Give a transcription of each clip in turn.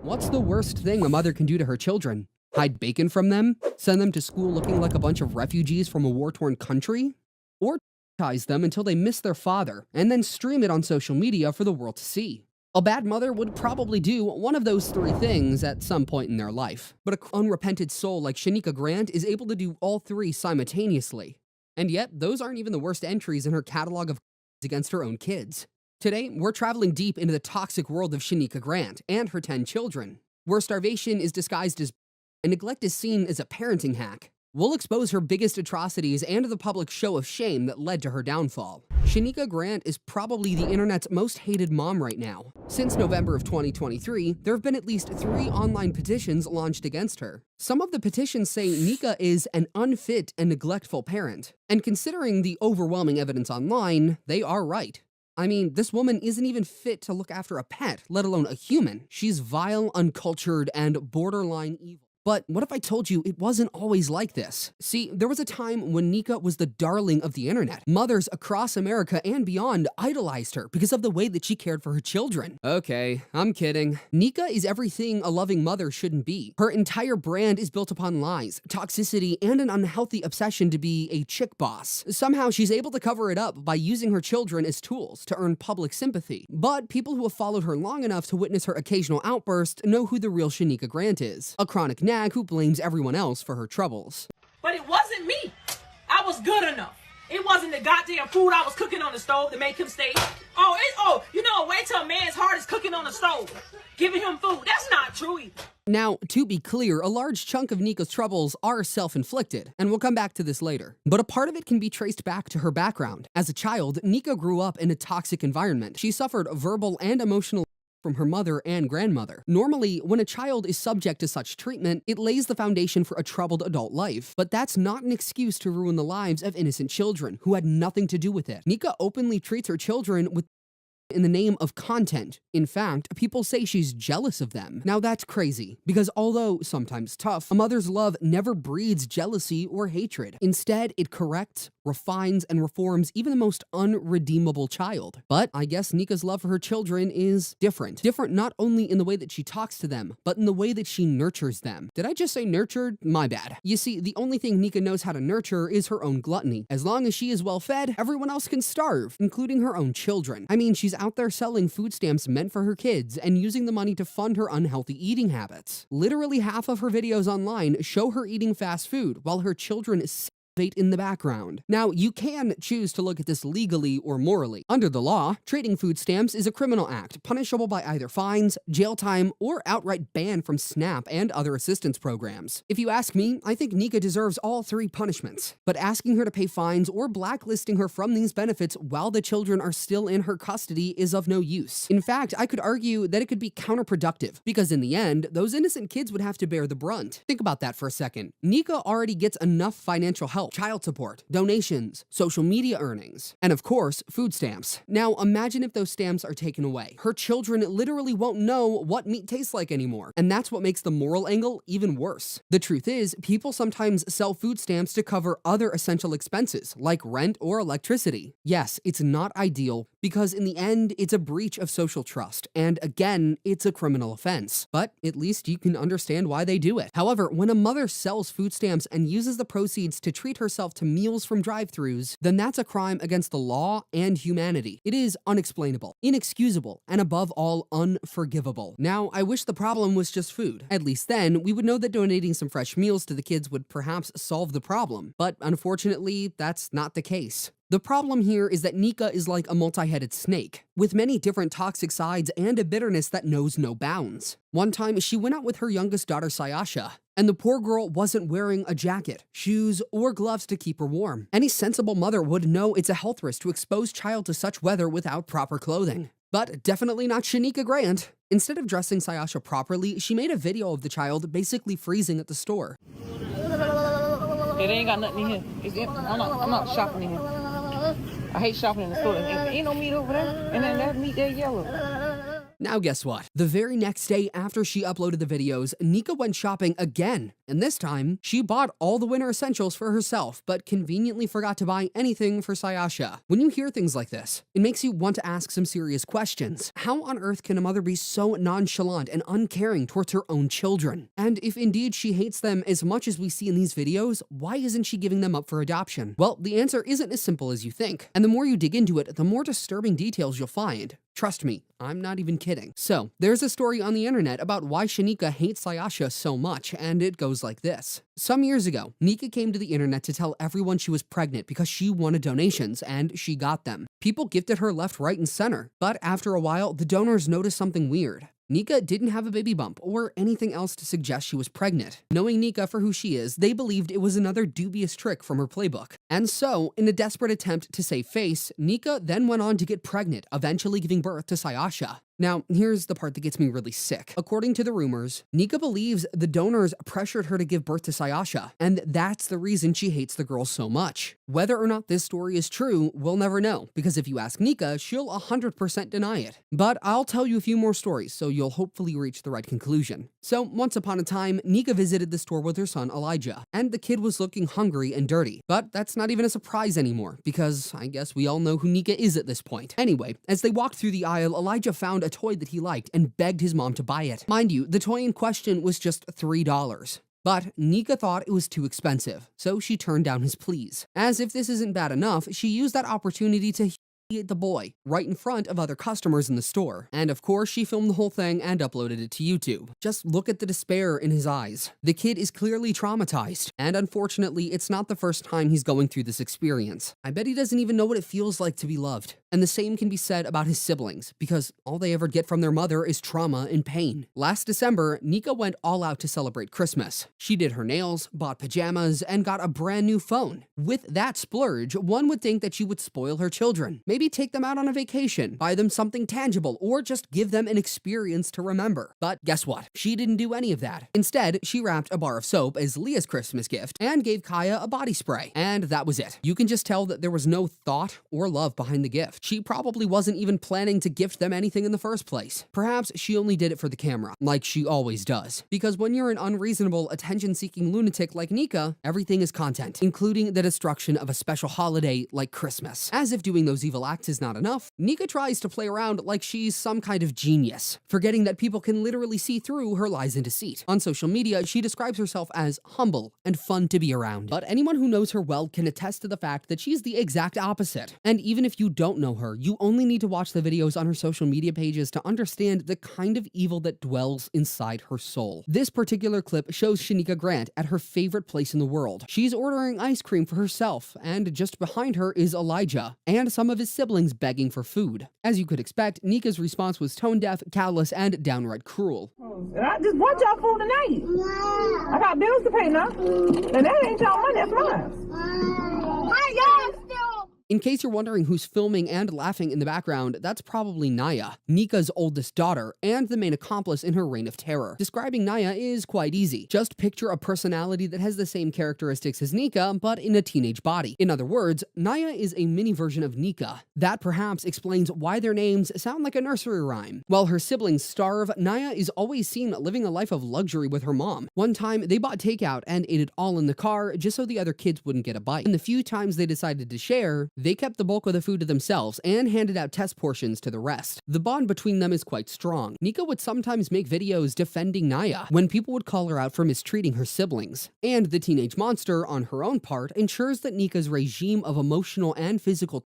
What's the worst thing a mother can do to her children? Hide bacon from them? Send them to school looking like a bunch of refugees from a war-torn country? Or traumatize them until they miss their father, and then stream it on social media for the world to see? A bad mother would probably do one of those three things at some point in their life. But an unrepented soul like Shanika Grant is able to do all three simultaneously. And yet, those aren't even the worst entries in her catalog of against her own kids. Today, we're traveling deep into the toxic world of Shanika Grant and her 10 children, where starvation is disguised as and neglect is seen as a parenting hack. We'll expose her biggest atrocities and the public show of shame that led to her downfall. Shanika Grant is probably the internet's most hated mom right now. Since November of 2023, there have been at least 3 online petitions launched against her. Some of the petitions say Nika is an unfit and neglectful parent. And considering the overwhelming evidence online, they are right. I mean, this woman isn't even fit to look after a pet, let alone a human. She's vile, uncultured, and borderline evil. But what if I told you it wasn't always like this? See, there was a time when Nika was the darling of the internet. Mothers across America and beyond idolized her because of the way that she cared for her children. Okay, I'm kidding. Nika is everything a loving mother shouldn't be. Her entire brand is built upon lies, toxicity, and an unhealthy obsession to be a chick boss. Somehow she's able to cover it up by using her children as tools to earn public sympathy. But people who have followed her long enough to witness her occasional outburst know who the real Shanika Grant is. A chronic nag who blames everyone else for her troubles. But it wasn't me. I was good enough. It wasn't the goddamn food I was cooking on the stove to make him stay. Wait till a man's heart is cooking on the stove, giving him food. That's not true either. Now, to be clear, a large chunk of Nika's troubles are self-inflicted, and we'll come back to this later. But a part of it can be traced back to her background. As a child, Nika grew up in a toxic environment. She suffered verbal and emotional from her mother and grandmother. Normally, when a child is subject to such treatment, it lays the foundation for a troubled adult life. But that's not an excuse to ruin the lives of innocent children who had nothing to do with it. Nika openly treats her children with in the name of content. In fact, people say she's jealous of them. Now that's crazy, because although sometimes tough, a mother's love never breeds jealousy or hatred. Instead, it corrects, refines, and reforms even the most unredeemable child. But I guess Nika's love for her children is different. Different not only in the way that she talks to them, but in the way that she nurtures them. Did I just say nurtured? My bad. You see, the only thing Nika knows how to nurture is her own gluttony. As long as she is well fed, everyone else can starve, including her own children. I mean, she's out there selling food stamps meant for her kids and using the money to fund her unhealthy eating habits. Literally half of her videos online show her eating fast food while her children in the background. Now, you can choose to look at this legally or morally. Under the law, trading food stamps is a criminal act, punishable by either fines, jail time, or outright ban from SNAP and other assistance programs. If you ask me, I think Nika deserves all 3 punishments. But asking her to pay fines or blacklisting her from these benefits while the children are still in her custody is of no use. In fact, I could argue that it could be counterproductive, because in the end, those innocent kids would have to bear the brunt. Think about that for a second. Nika already gets enough financial help, child support, donations, social media earnings, and of course, food stamps. Now, imagine if those stamps are taken away. Her children literally won't know what meat tastes like anymore, and that's what makes the moral angle even worse. The truth is, people sometimes sell food stamps to cover other essential expenses, like rent or electricity. Yes, it's not ideal, because in the end, it's a breach of social trust, and again, it's a criminal offense. But at least you can understand why they do it. However, when a mother sells food stamps and uses the proceeds to treat herself to meals from drive-thrus, then that's a crime against the law and humanity. It is unexplainable, inexcusable, and above all, unforgivable. Now, I wish the problem was just food. At least then, we would know that donating some fresh meals to the kids would perhaps solve the problem. But unfortunately, that's not the case. The problem here is that Nika is like a multi-headed snake, with many different toxic sides and a bitterness that knows no bounds. One time, she went out with her youngest daughter, Sasha, and the poor girl wasn't wearing a jacket, shoes, or gloves to keep her warm. Any sensible mother would know it's a health risk to expose child to such weather without proper clothing. But definitely not Shanika Grant. Instead of dressing Sasha properly, she made a video of the child basically freezing at the store. It ain't got nothing in here. It's empty. I'm not shopping in here. I hate shopping in the store. Ain't no meat over there. And then that meat there yellow. Now guess what? The very next day after she uploaded the videos, Nika went shopping again. And this time, she bought all the winter essentials for herself, but conveniently forgot to buy anything for Sasha. When you hear things like this, it makes you want to ask some serious questions. How on earth can a mother be so nonchalant and uncaring towards her own children? And if indeed she hates them as much as we see in these videos, why isn't she giving them up for adoption? Well, the answer isn't as simple as you think. And the more you dig into it, the more disturbing details you'll find. Trust me, I'm not even kidding. So, there's a story on the internet about why Shanika hates Sasha so much, and it goes like this. Some years ago, Nika came to the internet to tell everyone she was pregnant because she wanted donations, and she got them. People gifted her left, right, and center. But after a while, the donors noticed something weird. Nika didn't have a baby bump or anything else to suggest she was pregnant. Knowing Nika for who she is, they believed it was another dubious trick from her playbook. And so, in a desperate attempt to save face, Nika then went on to get pregnant, eventually giving birth to Sasha. Now, here's the part that gets me really sick. According to the rumors, Nika believes the donors pressured her to give birth to Sasha, and that's the reason she hates the girl so much. Whether or not this story is true, we'll never know, because if you ask Nika, she'll 100% deny it. But I'll tell you a few more stories, so you'll hopefully reach the right conclusion. So, once upon a time, Nika visited the store with her son Elijah, and the kid was looking hungry and dirty. But that's not even a surprise anymore, because I guess we all know who Nika is at this point. Anyway, as they walked through the aisle, Elijah found a toy that he liked and begged his mom to buy it. Mind you, the toy in question was just $3. But Nika thought it was too expensive, so she turned down his pleas. As if this isn't bad enough, she used that opportunity to humiliate the boy right in front of other customers in the store. And of course, she filmed the whole thing and uploaded it to YouTube. Just look at the despair in his eyes. The kid is clearly traumatized, and unfortunately, it's not the first time he's going through this experience. I bet he doesn't even know what it feels like to be loved. And the same can be said about his siblings, because all they ever get from their mother is trauma and pain. Last December, Nika went all out to celebrate Christmas. She did her nails, bought pajamas, and got a brand new phone. With that splurge, one would think that she would spoil her children. Maybe take them out on a vacation, buy them something tangible, or just give them an experience to remember. But guess what? She didn't do any of that. Instead, she wrapped a bar of soap as Leah's Christmas gift and gave Kaya a body spray. And that was it. You can just tell that there was no thought or love behind the gift. She probably wasn't even planning to gift them anything in the first place. Perhaps she only did it for the camera, like she always does. Because when you're an unreasonable, attention-seeking lunatic like Nika, everything is content, including the destruction of a special holiday like Christmas. As if doing those evil acts is not enough, Nika tries to play around like she's some kind of genius, forgetting that people can literally see through her lies and deceit. On social media, she describes herself as humble and fun to be around. But anyone who knows her well can attest to the fact that she's the exact opposite. And even if you don't know her, you only need to watch the videos on her social media pages to understand the kind of evil that dwells inside her soul. This particular clip shows Shanika Grant at her favorite place in the world. She's ordering ice cream for herself, and just behind her is Elijah, and some of his siblings begging for food. As you could expect, Nika's response was tone-deaf, callous, and downright cruel. And I just bought y'all food tonight. I got bills to pay now. And that ain't y'all money, that's mine. Hi, y'all still. In case you're wondering who's filming and laughing in the background, that's probably Naya, Nika's oldest daughter, and the main accomplice in her reign of terror. Describing Naya is quite easy. Just picture a personality that has the same characteristics as Nika, but in a teenage body. In other words, Naya is a mini version of Nika. That perhaps explains why their names sound like a nursery rhyme. While her siblings starve, Naya is always seen living a life of luxury with her mom. One time, they bought takeout and ate it all in the car just so the other kids wouldn't get a bite. And the few times they decided to share, they kept the bulk of the food to themselves and handed out test portions to the rest. The bond between them is quite strong. Nika would sometimes make videos defending Naya when people would call her out for mistreating her siblings. And the teenage monster, on her own part, ensures that Nika's regime of emotional and physical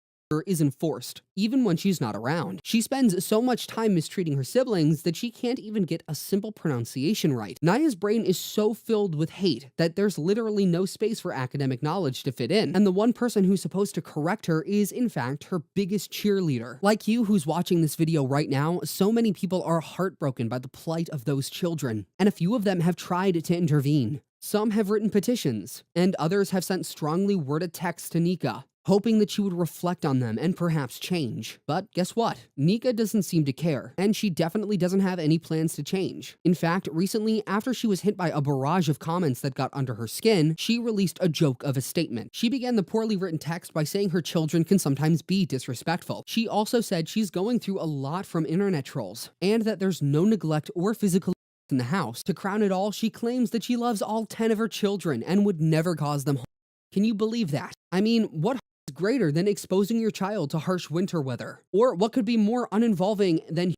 is enforced, even when she's not around. She spends so much time mistreating her siblings that she can't even get a simple pronunciation right. Naya's brain is so filled with hate that there's literally no space for academic knowledge to fit in, and the one person who's supposed to correct her is, in fact, her biggest cheerleader. Like you who's watching this video right now, so many people are heartbroken by the plight of those children, and a few of them have tried to intervene. Some have written petitions, and others have sent strongly worded texts to Nika. hoping that she would reflect on them and perhaps change. But guess what? Nika doesn't seem to care, and she definitely doesn't have any plans to change. In fact, recently, after she was hit by a barrage of comments that got under her skin, she released a joke of a statement. She began the poorly written text by saying her children can sometimes be disrespectful. She also said she's going through a lot from internet trolls, and that there's no neglect or physical in the house. To crown it all, she claims that she loves all 10 of her children and would never cause them harm. Can you believe that? I mean, what is greater than exposing your child to harsh winter weather? Or what could be more uninvolving than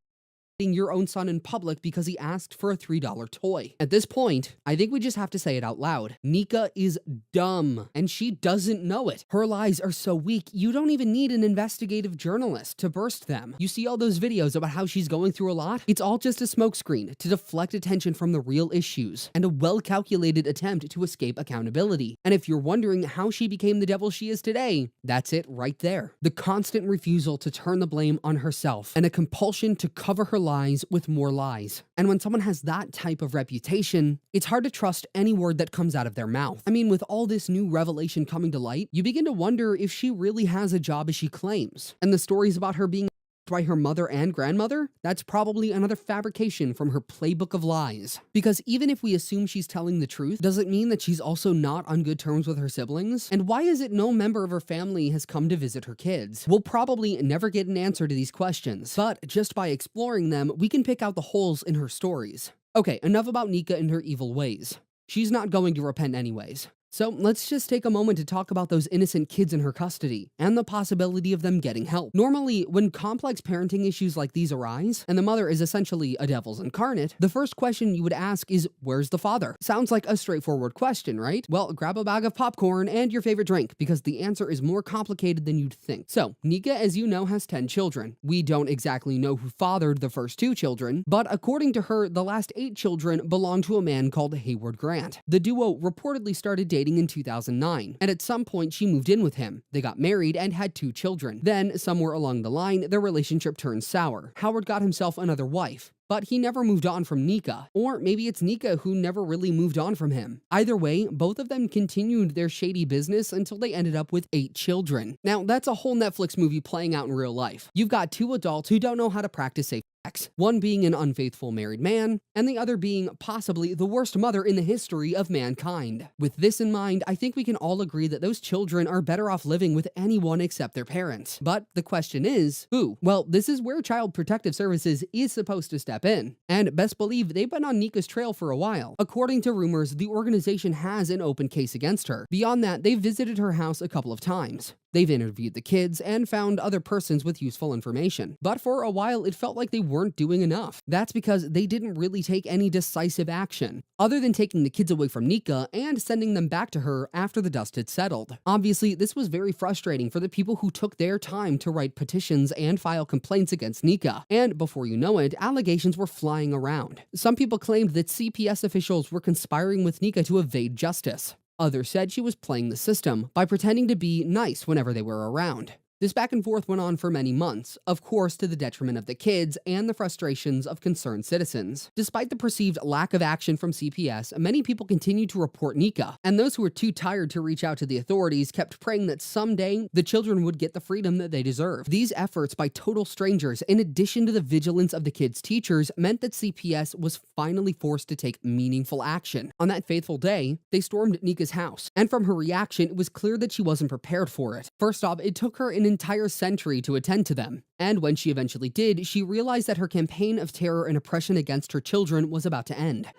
your own son in public because he asked for a $3 toy? At this point, I think we just have to say it out loud. Nika is dumb, and she doesn't know it. Her lies are so weak, you don't even need an investigative journalist to burst them. You see all those videos about how she's going through a lot? It's all just a smokescreen to deflect attention from the real issues, and a well-calculated attempt to escape accountability. And if you're wondering how she became the devil she is today, that's it right there. The constant refusal to turn the blame on herself, and a compulsion to cover her lies with more lies. And when someone has that type of reputation, it's hard to trust any word that comes out of their mouth. I mean, with all this new revelation coming to light, you begin to wonder if she really has a job as she claims. And the stories about her being by her mother and grandmother, that's probably another fabrication from her playbook of lies. Because even if we assume she's telling the truth, does it mean that she's also not on good terms with her siblings? And why is it no member of her family has come to visit her kids? We'll probably never get an answer to these questions, but just by exploring them, we can pick out the holes in her stories. Okay, enough about Nika and her evil ways. She's not going to repent anyways. So let's just take a moment to talk about those innocent kids in her custody and the possibility of them getting help. Normally, when complex parenting issues like these arise, and the mother is essentially a devil's incarnate, the first question you would ask is, where's the father? Sounds like a straightforward question, right? Well, grab a bag of popcorn and your favorite drink, because the answer is more complicated than you'd think. So, Nika, as you know, has 10 children. We don't exactly know who fathered the first 2 children, but according to her, the last 8 children belong to a man called Hayward Grant. The duo reportedly started dating in 2009, and at some point she moved in with him. They got married and had 2 children. Then, somewhere along the line, their relationship turned sour. Howard got himself another wife, but he never moved on from Nika. Or maybe it's Nika who never really moved on from him. Either way, both of them continued their shady business until they ended up with 8 children. Now, that's a whole Netflix movie playing out in real life. You've got 2 adults who don't know how to practice safe sex, one being an unfaithful married man, and the other being possibly the worst mother in the history of mankind. With this in mind, I think we can all agree that those children are better off living with anyone except their parents. But the question is, who? Well, this is where Child Protective Services is supposed to step in. And best believe they've been on Nika's trail for a while. According to rumors, the organization has an open case against her. Beyond that, they've visited her house a couple of times. They've interviewed the kids and found other persons with useful information. But for a while, it felt like they weren't doing enough. That's because they didn't really take any decisive action, other than taking the kids away from Nika and sending them back to her after the dust had settled. Obviously, this was very frustrating for the people who took their time to write petitions and file complaints against Nika. And before you know it, allegations were flying around. Some people claimed that CPS officials were conspiring with Nika to evade justice. Others said she was playing the system by pretending to be nice whenever they were around. This back and forth went on for many months, of course to the detriment of the kids and the frustrations of concerned citizens. Despite the perceived lack of action from CPS, many people continued to report Nika, and those who were too tired to reach out to the authorities kept praying that someday the children would get the freedom that they deserve. These efforts by total strangers, in addition to the vigilance of the kids' teachers, meant that CPS was finally forced to take meaningful action. On that fateful day, they stormed Nika's house, and from her reaction, it was clear that she wasn't prepared for it. First off, it took her an entire century to attend to them. And when she eventually did, she realized that her campaign of terror and oppression against her children was about to end.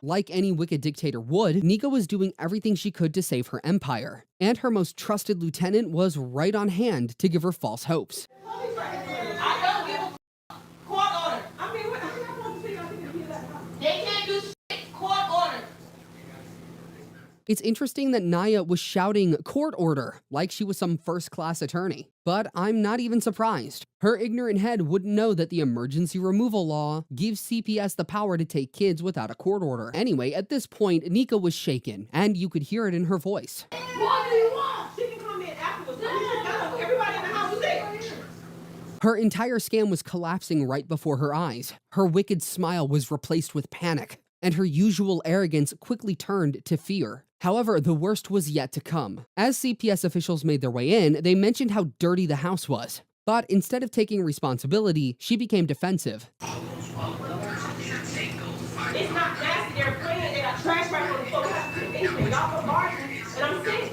Like any wicked dictator would, Nika was doing everything she could to save her empire. And her most trusted lieutenant was right on hand to give her false hopes. It's interesting that Naya was shouting court order like she was some first-class attorney. But I'm not even surprised. Her ignorant head wouldn't know that the emergency removal law gives CPS the power to take kids without a court order. Anyway, at this point, Nika was shaken, and you could hear it in her voice. What do you want? She can come in afterwards. Everybody in the house is there. Her entire scam was collapsing right before her eyes. Her wicked smile was replaced with panic, and her usual arrogance quickly turned to fear. However, the worst was yet to come. As CPS officials made their way in, they mentioned how dirty the house was. But instead of taking responsibility, she became defensive. It's not nasty. They're playing. They got trash right on the floor. Y'all put bars in, and I'm sick.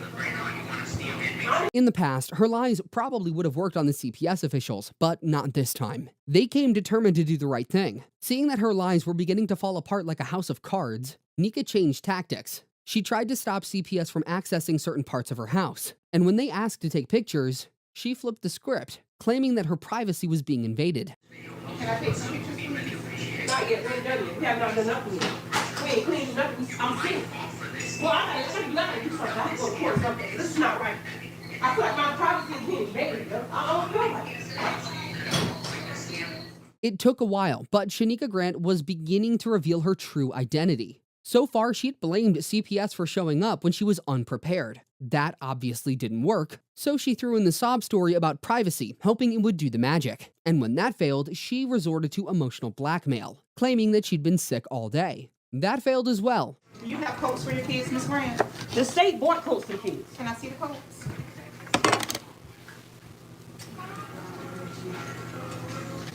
In the past, her lies probably would have worked on the CPS officials, but not this time. They came determined to do the right thing. Seeing that her lies were beginning to fall apart like a house of cards, Nika changed tactics. She tried to stop CPS from accessing certain parts of her house, and when they asked to take pictures, she flipped the script, claiming that her privacy was being invaded. Can I take some pictures, please? Not yet. We ain't done yet. We have not done nothing yet. We ain't cleaned nothing. I'm sick. Well, I gotta do something. I have to go to court or something. This is not right. I feel like my privacy is being invaded. I don't feel like it. It took a while, but Shanika Grant was beginning to reveal her true identity. So far, she'd blamed CPS for showing up when she was unprepared. That obviously didn't work, so she threw in the sob story about privacy, hoping it would do the magic. And when that failed, she resorted to emotional blackmail, claiming that she'd been sick all day. That failed as well. Do you have coats for your kids, Miss Grant? The state bought coats for kids. Can I see the coats?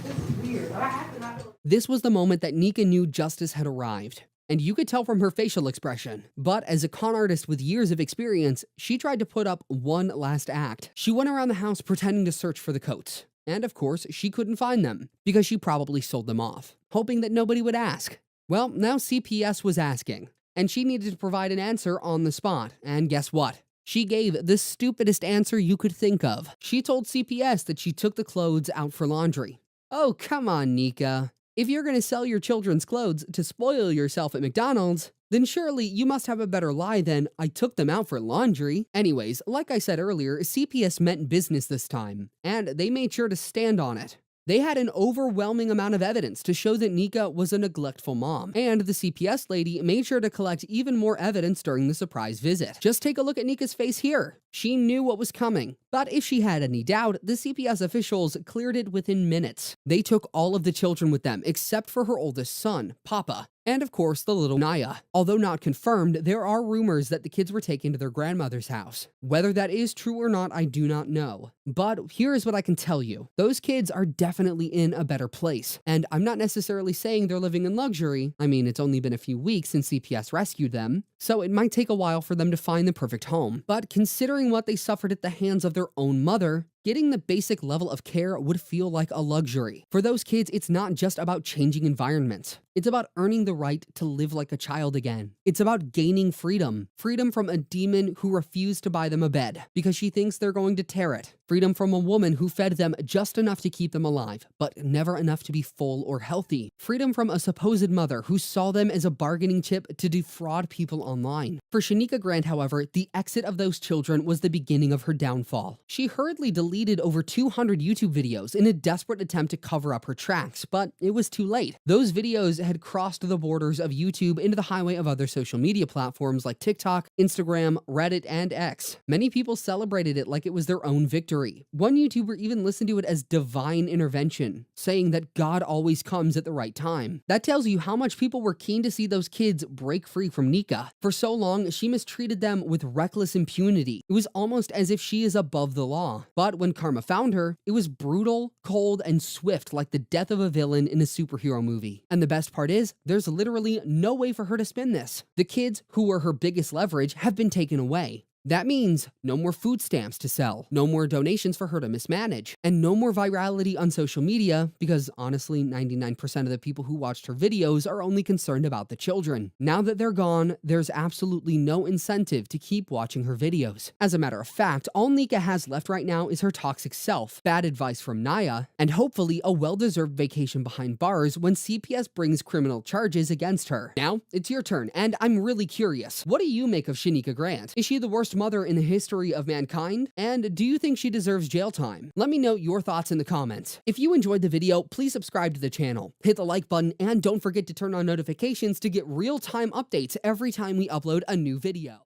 This is weird. I have to not. This was the moment that Nika knew justice had arrived. And you could tell from her facial expression. But as a con artist with years of experience, she tried to put up one last act. She went around the house pretending to search for the coats. And of course, she couldn't find them, because she probably sold them off, hoping that nobody would ask. Well, now CPS was asking, and she needed to provide an answer on the spot. And guess what? She gave the stupidest answer you could think of. She told CPS that she took the clothes out for laundry. Oh, come on, Nika. If you're going to sell your children's clothes to spoil yourself at McDonald's, then surely you must have a better lie than, I took them out for laundry. Anyways, like I said earlier, CPS meant business this time, and they made sure to stand on it. They had an overwhelming amount of evidence to show that Nika was a neglectful mom, and the CPS lady made sure to collect even more evidence during the surprise visit. Just take a look at Nika's face here. She knew what was coming, but if she had any doubt, the CPS officials cleared it within minutes. They took all of the children with them, except for her oldest son, Papa, and of course the little Naya. Although not confirmed, there are rumors that the kids were taken to their grandmother's house. Whether that is true or not, I do not know. But here is what I can tell you. Those kids are definitely in a better place. And I'm not necessarily saying they're living in luxury. I mean, it's only been a few weeks since CPS rescued them, so it might take a while for them to find the perfect home. But considering what they suffered at the hands of their own mother, getting the basic level of care would feel like a luxury. For those kids, it's not just about changing environments. It's about earning the right to live like a child again. It's about gaining freedom. Freedom from a demon who refused to buy them a bed because she thinks they're going to tear it. Freedom from a woman who fed them just enough to keep them alive, but never enough to be full or healthy. Freedom from a supposed mother who saw them as a bargaining chip to defraud people online. For Shanika Grant, however, the exit of those children was the beginning of her downfall. She hurriedly deleted over 200 YouTube videos in a desperate attempt to cover up her tracks, but it was too late. Those videos had crossed the borders of YouTube into the highway of other social media platforms like TikTok, Instagram, Reddit, and X. Many people celebrated it like it was their own victory. One YouTuber even listened to it as divine intervention, saying that God always comes at the right time. That tells you how much people were keen to see those kids break free from Nika. For so long, she mistreated them with reckless impunity. It was almost as if she is above the law. But when karma found her, it was brutal, cold, and swift like the death of a villain in a superhero movie. And the best part is, there's literally no way for her to spin this. The kids, who were her biggest leverage, have been taken away. That means no more food stamps to sell, no more donations for her to mismanage, and no more virality on social media because honestly, 99% of the people who watched her videos are only concerned about the children. Now that they're gone, there's absolutely no incentive to keep watching her videos. As a matter of fact, all Nika has left right now is her toxic self, bad advice from Naya, and hopefully a well-deserved vacation behind bars when CPS brings criminal charges against her. Now, it's your turn, and I'm really curious. What do you make of Shanika Grant? Is she the worst mother in the history of mankind? And do you think she deserves jail time? Let me know your thoughts in the comments. If you enjoyed the video, please subscribe to the channel, hit the like button, and don't forget to turn on notifications to get real-time updates every time we upload a new video.